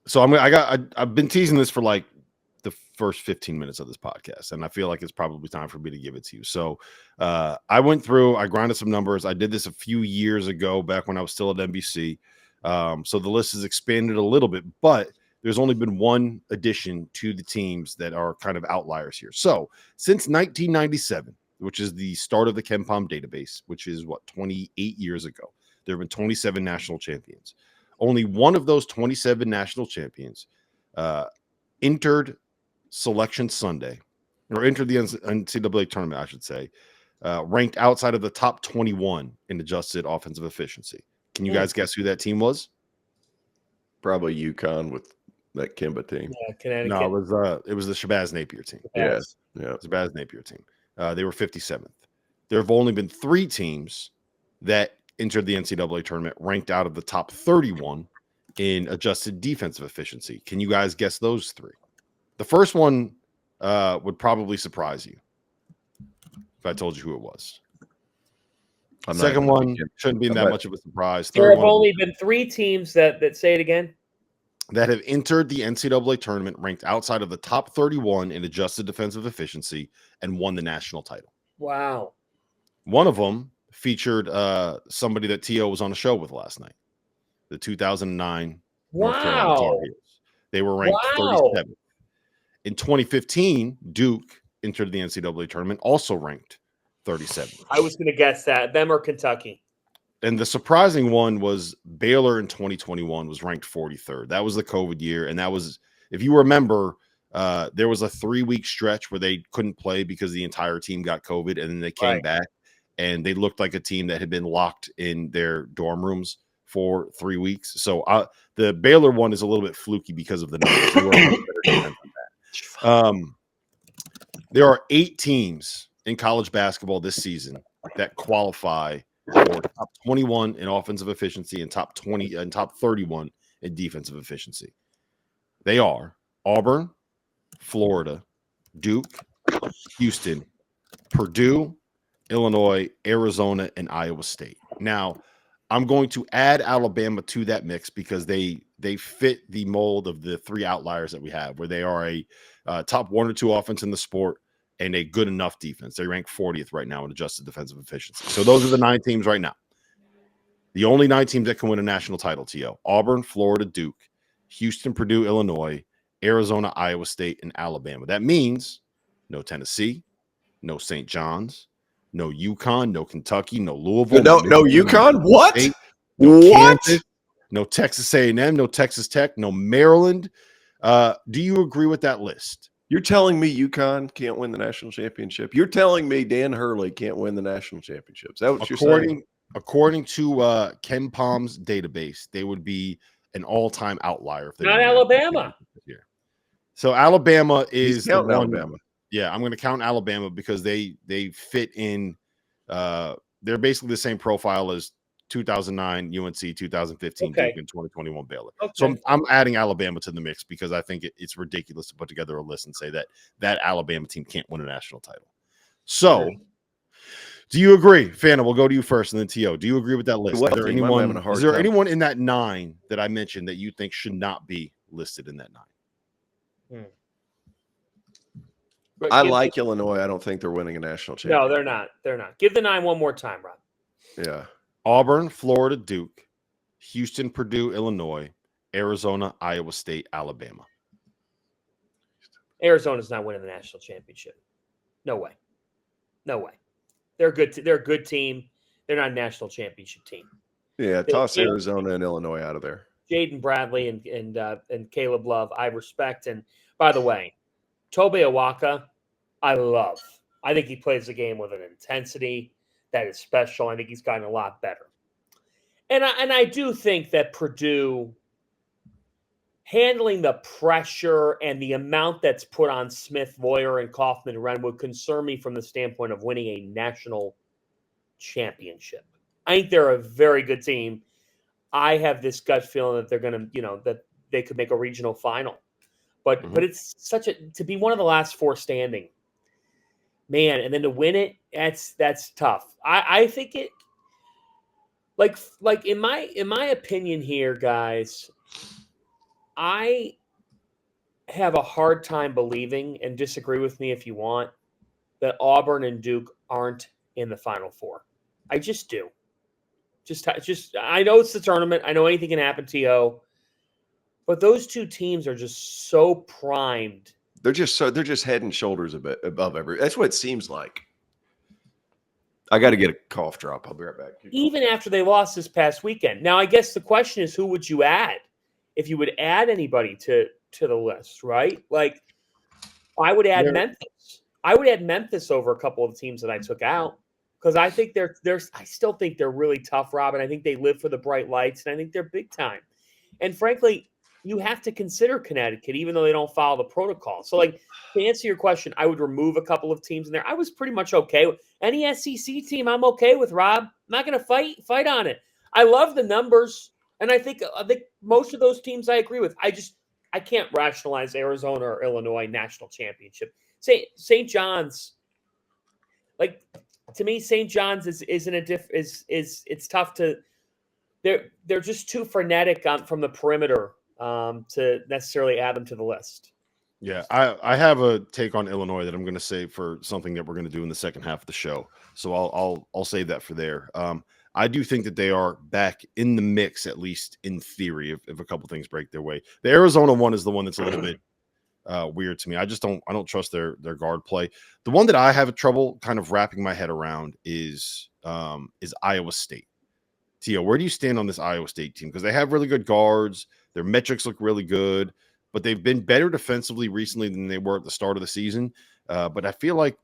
So I've been teasing this for like the first 15 minutes of this podcast, and I feel like it's probably time for me to give it to you. So I went through, I grinded some numbers. I did this a few years ago, back when I was still at NBC. So the list has expanded a little bit, but there's only been one addition to the teams that are kind of outliers here. So since 1997, which is the start of the KenPom database, which is 28 years ago, there have been 27 national champions. Only one of those 27 national champions entered Selection Sunday, or entered the NCAA tournament, I should say, ranked outside of the top 21 in adjusted offensive efficiency. Can you guys guess who that team was? Probably UConn with that Kimba team. Yeah, Connecticut. No, it was the Shabazz Napier team. Yes. Yeah, Shabazz Napier team. They were 57th. There have only been 3 teams that entered the NCAA tournament ranked out of the top 31 in adjusted defensive efficiency. Can you guys guess those 3? The first one would probably surprise you if I told you who it was. The second one shouldn't be that much of a surprise. There have only been 3 teams that say it again. That have entered the NCAA tournament ranked outside of the top 31 in adjusted defensive efficiency and won the national title. Wow. One of them featured somebody that T.O. was on a show with last night, the 2009 North Carolina Tar Heels. They were ranked 37th. In 2015, Duke entered the NCAA tournament, also ranked 37th. I was going to guess that. Them or Kentucky. And the surprising one was Baylor in 2021 was ranked 43rd. That was the COVID year. And that was, if you remember, there was a 3-week stretch where they couldn't play because the entire team got COVID. And then they came back and they looked like a team that had been locked in their dorm rooms for 3 weeks. So the Baylor one is a little bit fluky because of the numbers. There are 8 teams in college basketball this season that qualify for top 21 in offensive efficiency and top 20 and top 31 in defensive efficiency. They are Auburn, Florida, Duke, Houston, Purdue, Illinois, Arizona, and Iowa State. Now, I'm going to add Alabama to that mix because they fit the mold of the 3 outliers that we have, where they are a top 1 or 2 offense in the sport and a good enough defense. They rank 40th right now in adjusted defensive efficiency. So those are the 9 teams right now. The only 9 teams that can win a national title, T.O. Auburn, Florida, Duke, Houston, Purdue, Illinois, Arizona, Iowa State, and Alabama. That means no Tennessee, no St. John's, no UConn, no Kentucky, no Louisville. No UConn? What? State, no Kansas, no Texas A&M, no Texas Tech, no Maryland. Do you agree with that list? You're telling me UConn can't win the national championship? You're telling me Dan Hurley can't win the national championship? Is that what you're saying? According to KenPom's database, they would be an all-time outlier. If Not Alabama. So Alabama is the one. Alabama. Yeah, I'm going to count Alabama because they fit in. They're basically the same profile as 2009 UNC, 2015 Duke, and 2021 Baylor. Okay. So I'm adding Alabama to the mix because I think it's ridiculous to put together a list and say that Alabama team can't win a national title. So, do you agree, Fana? We'll go to you first, and then T.O. Do you agree with that list? Is there anyone in that 9 that I mentioned that you think should not be listed in that 9? I like Illinois. I don't think they're winning a national championship. No, they're not. They're not. Give the 9 one more time, Rob. Yeah. Auburn, Florida, Duke, Houston, Purdue, Illinois, Arizona, Iowa State, Alabama. Arizona's not winning the national championship. No way. No way. They're good. They're a good team. They're not a national championship team. Yeah, toss Arizona and Illinois out of there. Jaden Bradley and Caleb Love, I respect. And by the way, Tobe Awaka, I love. I think he plays the game with an intensity that is special. I think he's gotten a lot better. And I do think that Purdue handling the pressure and the amount that's put on Smith, Voyer, and Kaufman and Wren would concern me from the standpoint of winning a national championship. I think they're a very good team. I have this gut feeling that they're going to, that they could make a regional final. But it's to be one of the last 4 standing. Man, and then to win it, that's tough. I think it like in my opinion here, guys, I have a hard time believing, and disagree with me if you want, that Auburn and Duke aren't in the Final Four. I just do. Just I know it's the tournament. I know anything can happen, T.O. But those two teams are just so primed. They're just head and shoulders a bit above every. That's what it seems like. I got to get a cough drop. I'll be right back. Even after they lost this past weekend. Now, I guess the question is, who would you add? If you would add anybody to the list, right? Like, I would add Memphis. I would add Memphis over a couple of teams that I took out, because I think I still think they're really tough, Rob, and I think they live for the bright lights, and I think they're big time. And frankly, you have to consider Connecticut, even though they don't follow the protocol. So, like, to answer your question, I would remove a couple of teams in there. I was pretty much okay with any SEC team. I'm okay with, Rob. I'm not going to fight on it. I love the numbers, and I think most of those teams I agree with. I can't rationalize Arizona or Illinois national championship. St. John's, like, to me, St. John's it's tough to. They're just too frenetic from the perimeter to necessarily add them to the list. Yeah, I have a take on Illinois that I'm going to save for something that we're going to do in the second half of the show. So I'll save that for there. I do think that they are back in the mix, at least in theory, if a couple things break their way. The Arizona one is the one that's a little bit weird to me. I don't trust their guard play. The one that I have trouble kind of wrapping my head around is Iowa State. Tio, where do you stand on this Iowa State team? Because they have really good guards. Their metrics look really good, but they've been better defensively recently than they were at the start of the season. But I feel like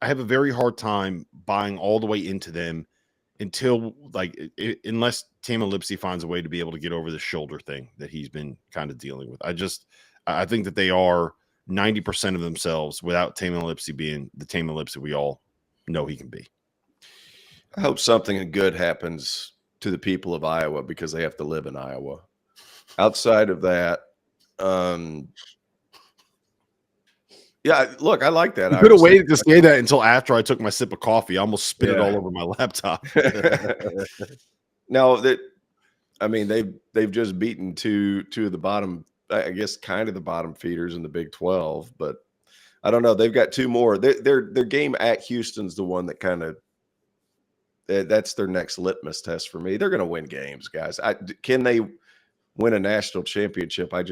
I have a very hard time buying all the way into them until, unless Tamin Lipsey finds a way to be able to get over the shoulder thing that he's been kind of dealing with. I think that they are 90% of themselves without Tamin Lipsey being the Tamin Lipsey we all know he can be. I hope something good happens to the people of Iowa because they have to live in Iowa. Outside of that, yeah, look, I like that. I could have waited to say that until after I took my sip of coffee. I almost spit it all over my laptop. No, they've just beaten two of the bottom, I guess, kind of the bottom feeders in the Big 12, but I don't know. They've got two more. Their game at Houston's the one that kind of that's their next litmus test for me. They're going to win games, guys. Can they win a national championship? I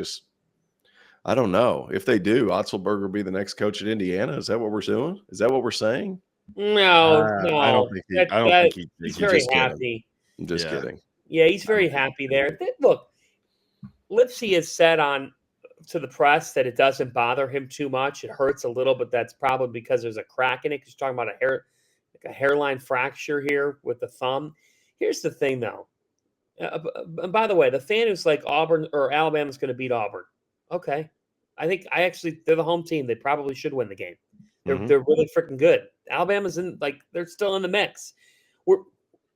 don't know. If they do, Otzelberger will be the next coach at Indiana. Is that what we're doing? Is that what we're saying? No. I don't think he's very happy. I'm just kidding. Yeah, he's very happy there. Look, Lipsey has said to the press that it doesn't bother him too much. It hurts a little, but that's probably because there's a crack in it. Because you're talking about a hairline fracture here with the thumb. Here's the thing, though. And by the way, the fan who's like Auburn or Alabama's going to beat Auburn. Okay. They're the home team. They probably should win the game. They're really freaking good. Alabama's they're still in the mix. The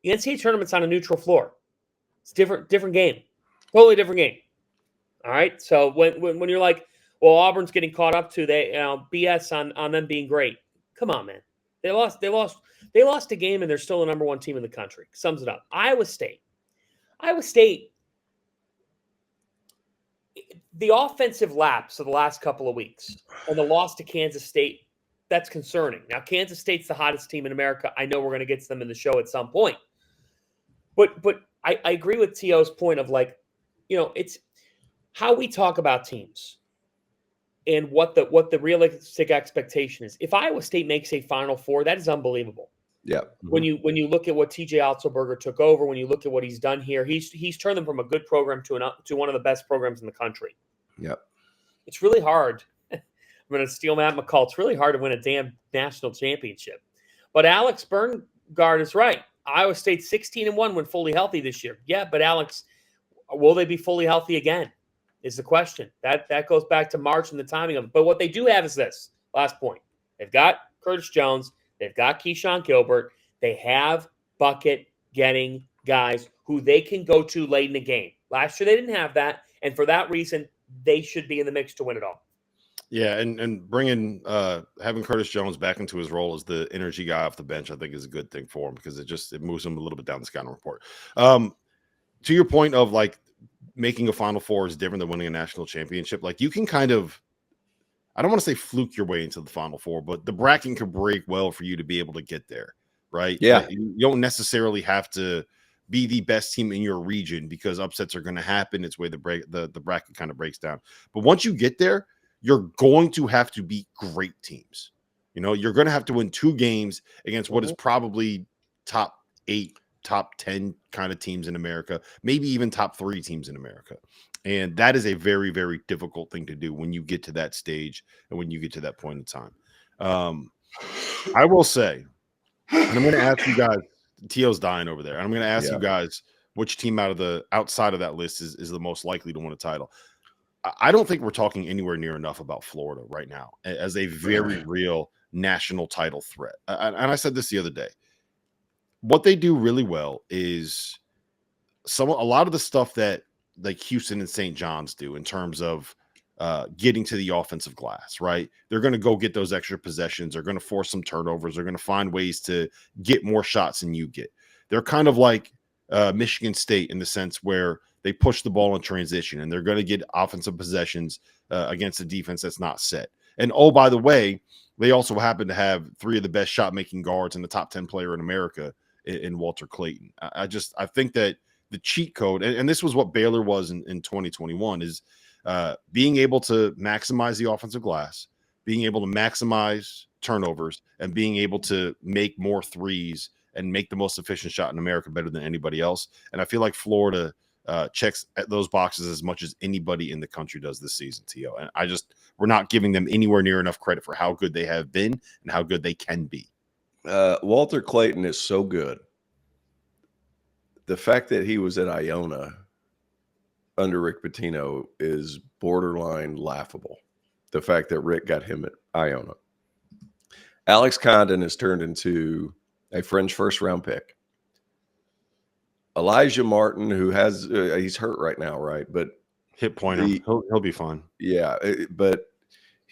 NCAA tournament's on a neutral floor. It's different game. Totally different game. All right. So when you're like, well, Auburn's getting caught up to BS on them being great. Come on, man. They lost a game and they're still the number one team in the country. Sums it up. Iowa State, the offensive lapse of the last couple of weeks and the loss to Kansas State, that's concerning. Now, Kansas State's the hottest team in America. I know we're going to get to them in the show at some point. But I agree with T.O.'s point of it's how we talk about teams and what the realistic expectation is. If Iowa State makes a Final Four, that is unbelievable. Yeah. When you look at what TJ Otzelberger took over, when you look at what he's done here, he's turned them from a good program to one of the best programs in the country. Yep. It's really hard. I'm going to steal Matt McCall. It's really hard to win a damn national championship. But Alex Berngard is right. Iowa State's 16-1 when fully healthy this year. Yeah, but Alex, will they be fully healthy again? Is the question. That goes back to March and the timing of it. But what they do have is this. Last point. They've got Curtis Jones. They've got Keyshawn Gilbert. They have bucket-getting guys who they can go to late in the game. Last year they didn't have that, and for that reason, they should be in the mix to win it all. Yeah, and bringing having Curtis Jones back into his role as the energy guy off the bench, I think, is a good thing for him because it moves him a little bit down the scouting report. To your point of making a Final Four is different than winning a national championship. Like you can kind of, I don't want to say fluke your way into the Final Four, but the bracket can break well for you to be able to get there, right? Yeah. You don't necessarily have to be the best team in your region because upsets are going to happen. It's where the bracket kind of breaks down. But once you get there, you're going to have to beat great teams. You know, you're going to have to win 2 games against what is probably top 8, top 10 kind of teams in America, maybe even top 3 teams in America. And that is a very, very difficult thing to do when you get to that stage and when you get to that point in time. I will say, and I'm going to ask you guys, Tio's dying over there. I'm going to ask you guys which team outside of that list is the most likely to win a title. I don't think we're talking anywhere near enough about Florida right now as a very real national title threat. And I said this the other day. What they do really well is a lot of the stuff that like Houston and St. John's do in terms of getting to the offensive glass, right? They're going to go get those extra possessions. They're going to force some turnovers. They're going to find ways to get more shots than you get. They're kind of like Michigan State in the sense where they push the ball in transition and they're going to get offensive possessions against a defense that's not set. And oh, by the way, they also happen to have 3 of the best shot making guards and the top 10 player in America in Walter Clayton. I think that the cheat code, and this was what Baylor was in 2021, is being able to maximize the offensive glass, being able to maximize turnovers, and being able to make more threes and make the most efficient shot in America better than anybody else. And I feel like Florida checks at those boxes as much as anybody in the country does this season, Tio. And we're not giving them anywhere near enough credit for how good they have been and how good they can be. Walter Clayton is so good. The fact that he was at Iona under Rick Pitino is borderline laughable. The fact that Rick got him at Iona. Alex Condon has turned into a French first-round pick. Elijah Martin, who has he's hurt right now, right? But hit pointer, he'll be fine. Yeah, but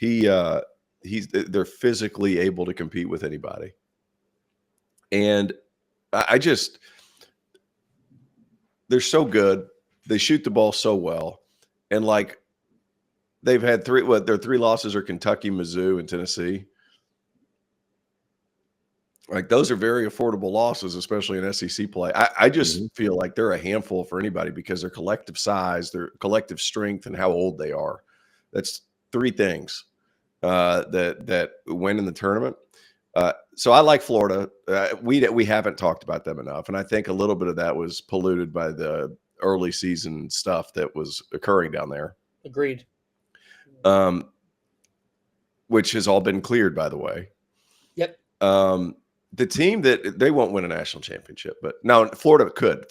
they're physically able to compete with anybody, and they're so good. They shoot the ball so well, and like they've had their 3 losses are Kentucky, Mizzou, and Tennessee. Like those are very affordable losses, especially in SEC play. I just feel like they're a handful for anybody because their collective size, their collective strength, and how old they are. That's 3 things that win in the tournament. So I like Florida. We haven't talked about them enough, and I think a little bit of that was polluted by the early season stuff that was occurring down there. Agreed. Which has all been cleared, by the way. Yep. The team that they won't win a national championship, but now Florida could,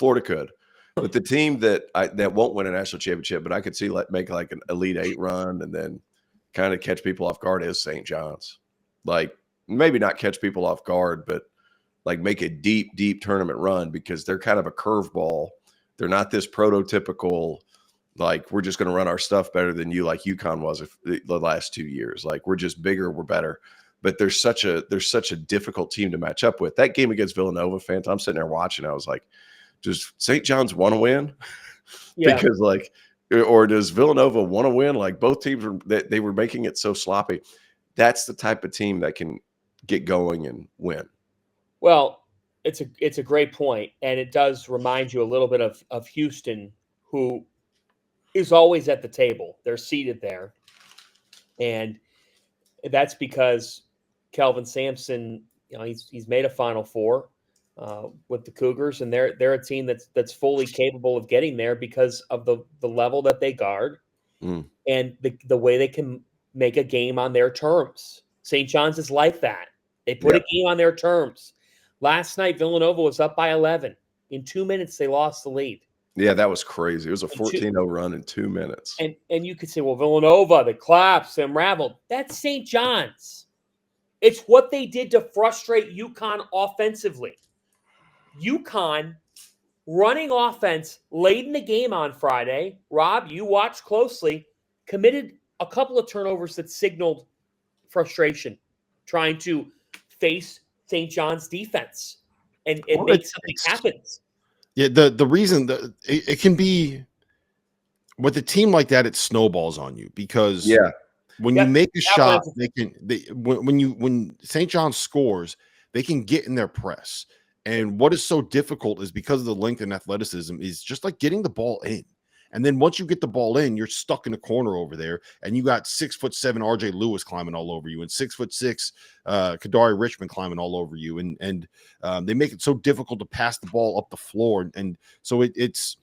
but the team that won't win a national championship, but I could see make like an Elite 8 run and then kind of catch people off guard is St. John's. Like maybe not catch people off guard, but like make a deep tournament run because they're kind of a curveball. They're not this prototypical, like we're just going to run our stuff better than you, like UConn was the last 2 years. Like we're just bigger, we're better. But there's such a difficult team to match up with. That game against Villanova, I'm sitting there watching. I was like, does St. John's want to win? Yeah. Because or does Villanova want to win? Like both teams they were making it so sloppy. That's the type of team that can get going and win. Well, it's a great point, and it does remind you a little bit of Houston, who is always at the table. They're seated there, and that's because Kelvin Sampson, he's made a Final Four with the Cougars, and they're a team that's fully capable of getting there because of the level that they guard and the way they can make a game on their terms. St. John's is like that. They put a game on their terms. Last night, Villanova was up by 11. In 2 minutes, they lost the lead. Yeah, that was crazy. It was a 14-0 run in 2 minutes. And you could say, well, Villanova, the collapse, they unraveled. That's St. John's. It's what they did to frustrate UConn offensively. UConn running offense late in the game on Friday. Rob, you watched closely, committed a couple of turnovers that signaled frustration, trying to face St. John's defense and make something happen. Yeah, the reason that it can be with a team like that, it snowballs on you because when you Yep, make a that shot, was- when St. John scores, they can get in their press. And what is so difficult is because of the length and athleticism is just like getting the ball in. And then once you get the ball in, you're stuck in a corner over there, and you got 6'7" RJ Lewis climbing all over you, and 6'6" Kadari Richmond climbing all over you, and they make it so difficult to pass the ball up the floor, and so it's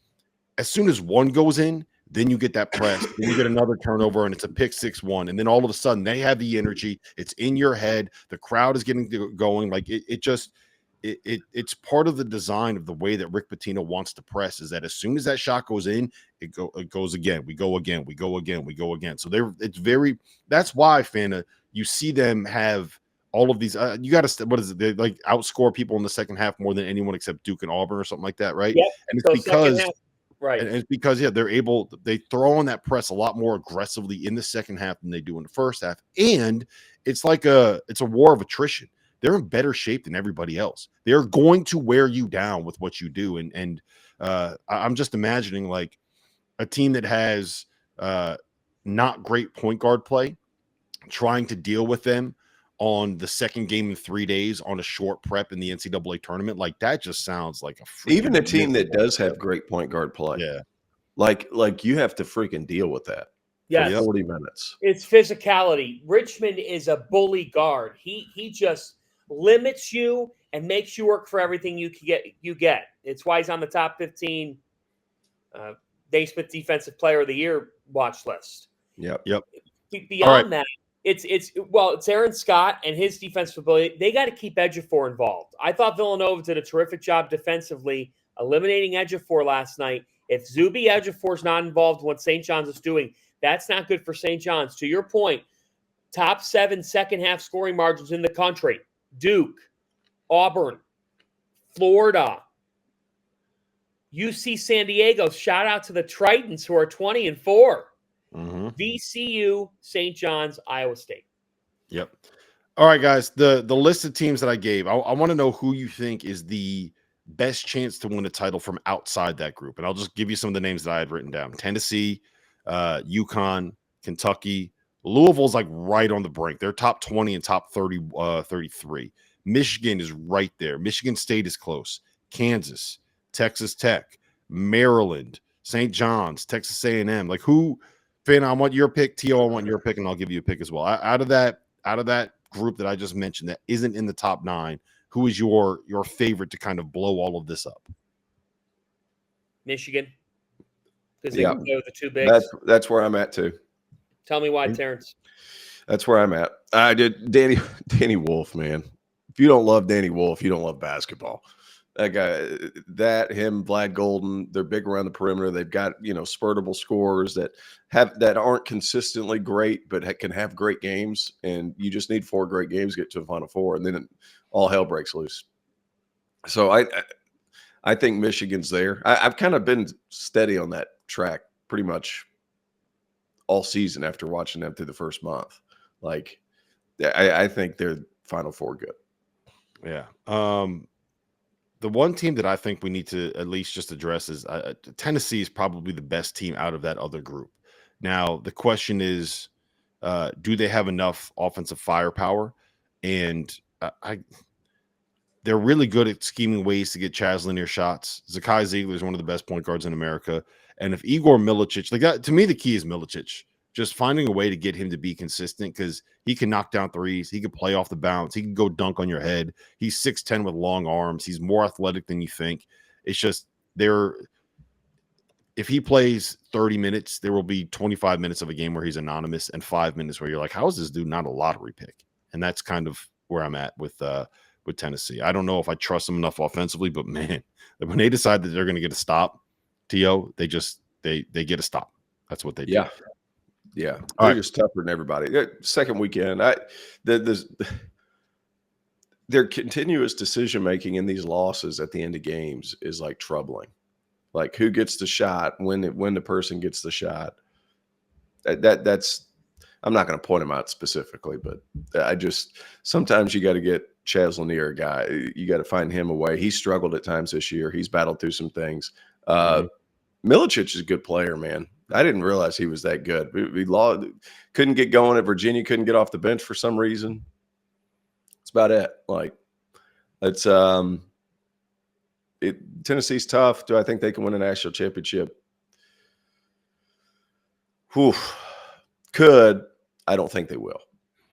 as soon as one goes in, then you get that press, then you get another turnover, and it's a pick 6-1, and then all of a sudden they have the energy. It's in your head. The crowd is getting going. Like it's part of the design of the way that Rick Pitino wants to press. Is that as soon as that shot goes in, it goes again. We go again. We go again. We go again. So that's why, Fana, you see them have all of these. You got to what is it? They like outscore people in the second half more than anyone except Duke and Auburn or something like that, right? Yep. And it's because. Right. And it's because, they throw on that press a lot more aggressively in the second half than they do in the first half. And it's like it's a war of attrition. They're in better shape than everybody else. They're going to wear you down with what you do. And I'm just imagining like a team that has not great point guard play, trying to deal with them on the second game in 3 days on a short prep in the NCAA tournament. Like that just sounds like even a team that does have great point guard play. Yeah. Like you have to freaking deal with that. Yeah. For 40 minutes. It's physicality. Richmond is a bully guard. He just limits you and makes you work for everything you get. It's why he's on the top 15 Naismith Defensive Player of the Year watch list. Yep. Beyond that, it's Aaron Scott and his defensive ability. They got to keep Ejiofor involved. I thought Villanova did a terrific job defensively, eliminating Ejiofor last night. If Zuby Ejiofor's not involved in what St. John's is doing, that's not good for St. John's. To your point, top 7 second half scoring margins in the country. Duke, Auburn, Florida, UC San Diego. Shout out to the Tritons who are 20-4. Mm-hmm. VCU, St. John's, Iowa State. Yep. All right, guys. The list of teams that I gave, I want to know who you think is the best chance to win a title from outside that group. And I'll just give you some of the names that I had written down. Tennessee, UConn, Kentucky. Louisville's like right on the brink. They're top 20 and top 30, 33. Michigan is right there. Michigan State is close. Kansas, Texas Tech, Maryland, St. John's, Texas A&M. Like who? Fana, I want your pick. T.O., I want your pick, and I'll give you a pick as well. Out of that group that I just mentioned that isn't in the top 9, who is your favorite to kind of blow all of this up? Michigan. Because they can go the two bigs. That's where I'm at too. Tell me why, Terrence. That's where I'm at. I did Danny Wolf, man. If you don't love Danny Wolf, you don't love basketball. That guy, him, Vlad Golden, they're big around the perimeter. They've got, spurtable scorers that aren't consistently great, but can have great games. And you just need 4 great games to get to the Final Four, and then all hell breaks loose. So I think Michigan's there. I've kind of been steady on that track pretty much all season after watching them through the first month. Like, I think they're Final Four good. Yeah. The one team that I think we need to at least just address is Tennessee is probably the best team out of that other group. Now, the question is, do they have enough offensive firepower? And they're really good at scheming ways to get Chaz Lanier shots. Zakai Ziegler is one of the best point guards in America. And if Igor Milicic, like that, to me, the key is Milicic. Just finding a way to get him to be consistent because he can knock down threes. He can play off the bounce. He can go dunk on your head. He's 6'10" with long arms. He's more athletic than you think. It's just if he plays 30 minutes, there will be 25 minutes of a game where he's anonymous and 5 minutes where you're like, how is this dude not a lottery pick? And that's kind of where I'm at with Tennessee. I don't know if I trust them enough offensively, but man, when they decide that they're going to get a stop, T.O., they get a stop. That's what they do. Yeah, they're just tougher than everybody. Second weekend, their continuous decision making in these losses at the end of games is like troubling. Like who gets the shot, when the person gets the shot. That's I'm not going to point him out specifically, but sometimes you got to get Chaz Lanier a guy. You got to find him a way. He struggled at times this year. He's battled through some things. Milicic is a good player, man. I didn't realize he was that good. We couldn't get going at Virginia, couldn't get off the bench for some reason. That's about it. Like, it's Tennessee's tough. Do I think they can win a national championship? Whew. Could. I don't think they will.